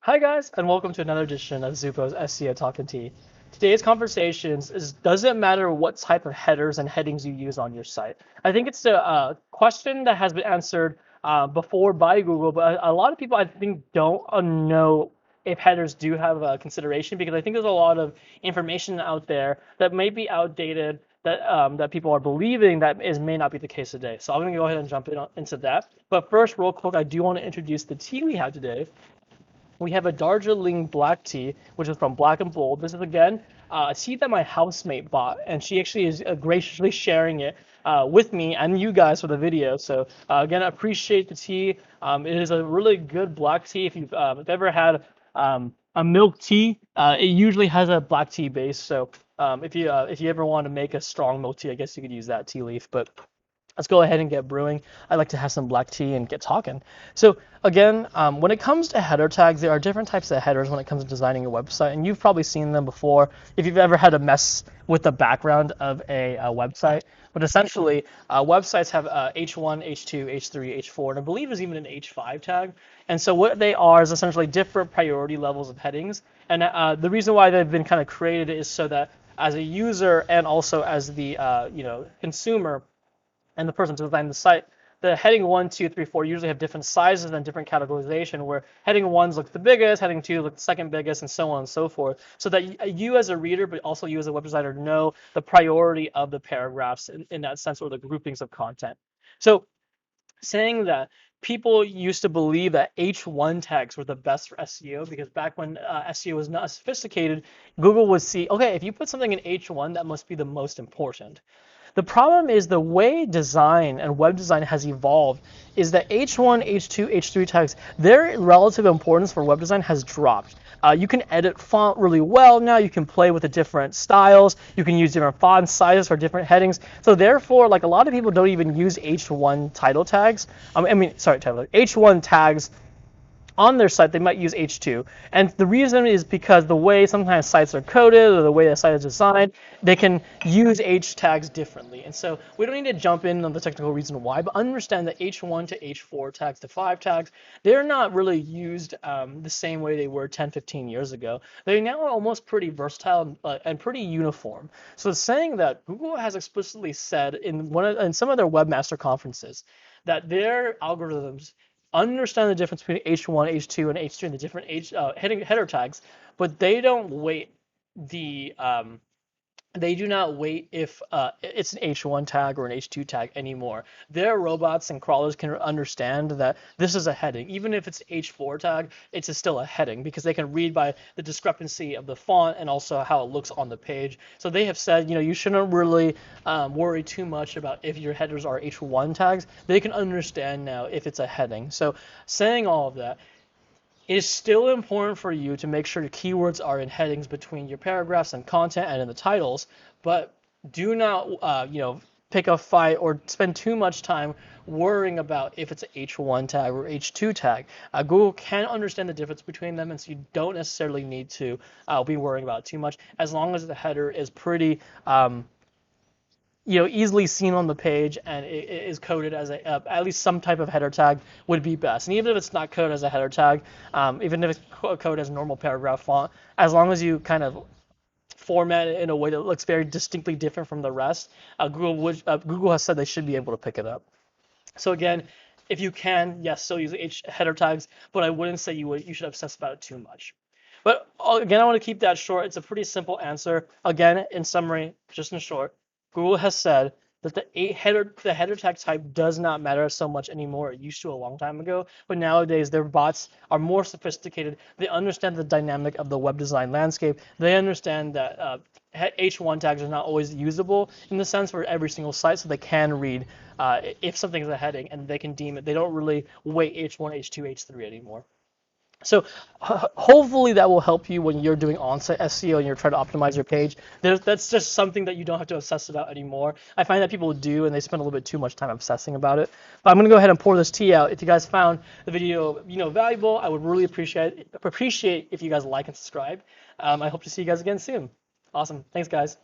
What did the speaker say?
Hi guys, and welcome to another edition of Zupo's SEO Talking Tea. Today's conversations is does it matter what type of headers and headings you use on your site? I think it's a question that has been answered before by Google, but a lot of people I think don't know if headers do have a consideration because I think there's a lot of information out there that may be outdated that people are believing that may not be the case today. So I'm going to go ahead and jump into that. But first, real quick, I do want to introduce the tea we have today. We have a Darjeeling black tea, which is from Black and Bold. This is again a tea that my housemate bought, and she actually is graciously sharing it with me and you guys for the video. So again, I appreciate the tea. It is a really good black tea. If you've ever had a milk tea, it usually has a black tea base. So if you ever want to make a strong milk tea, I guess you could use that tea leaf. But let's go ahead and get brewing. I like to have some black tea and get talking. So again, when it comes to header tags, there are different types of headers when it comes to designing a website, and you've probably seen them before if you've ever had a mess with the background of a website. But essentially, websites have H1, H2, H3, H4, and I believe there's even an H5 tag. And so what they are is essentially different priority levels of headings. And the reason why they've been kind of created is so that as a user and also as the consumer, and the person to design the site, the heading 1, 2, 3, 4 usually have different sizes and different categorization, where heading 1s look the biggest, heading 2 look the second biggest, and so on and so forth, so that you as a reader, but also you as a web designer, know the priority of the paragraphs in that sense, or the groupings of content. So saying that, people used to believe that H1 tags were the best for SEO because back when SEO was not sophisticated, Google would see, okay, if you put something in H1, that must be the most important. The problem is the way design and web design has evolved is that H1, H2, H3 tags, their relative importance for web design has dropped. You can edit font really well now. You can play with the different styles. You can use different font sizes for different headings. So therefore, like a lot of people don't even use H1 title tags. H1 tags on their site. They might use H2. And the reason is because the way sometimes sites are coded or the way the site is designed, they can use H tags differently. And so we don't need to jump in on the technical reason why, but understand that H1 to H4 tags to 5 tags, they're not really used the same way they were 10, 15 years ago. They're now almost pretty versatile and pretty uniform. So it's saying that Google has explicitly said in some of their webmaster conferences that their algorithms understand the difference between H1, H2, and H3 and the different header tags, but they don't weight the they do not weight if it's an H1 tag or an H2 tag anymore. Their robots and crawlers can understand that this is a heading. Even if it's H4 tag, it's still a heading because they can read by the discrepancy of the font and also how it looks on the page. So they have said, you shouldn't really worry too much about if your headers are H1 tags. They can understand now if it's a heading. So saying all of that, it is still important for you to make sure your keywords are in headings between your paragraphs and content and in the titles, but do not, pick a fight or spend too much time worrying about if it's an H1 tag or H2 tag. Google can understand the difference between them, and so you don't necessarily need to be worrying about it too much as long as the header is pretty easily seen on the page and it is coded as at least some type of header tag would be best. And even if it's not coded as a header tag, even if it's coded as a normal paragraph font, as long as you kind of format it in a way that looks very distinctly different from the rest, Google has said they should be able to pick it up. So again, if you can, yes, still use header tags, but I wouldn't say you should obsess about it too much. But again, I want to keep that short. It's a pretty simple answer. Again, in summary, just in short, Google has said that the header tag type does not matter so much anymore. It used to a long time ago, but nowadays their bots are more sophisticated. They understand the dynamic of the web design landscape. They understand that H1 tags are not always usable in the sense for every single site, so they can read if something is a heading and they can deem it. They don't really weight H1, H2, H3 anymore. So hopefully that will help you when you're doing on-site SEO and you're trying to optimize your page. That's just something that you don't have to obsess about anymore. I find that people do, and they spend a little bit too much time obsessing about it. But I'm going to go ahead and pour this tea out. If you guys found the video valuable, I would really appreciate if you guys like and subscribe. I hope to see you guys again soon. Awesome. Thanks, guys.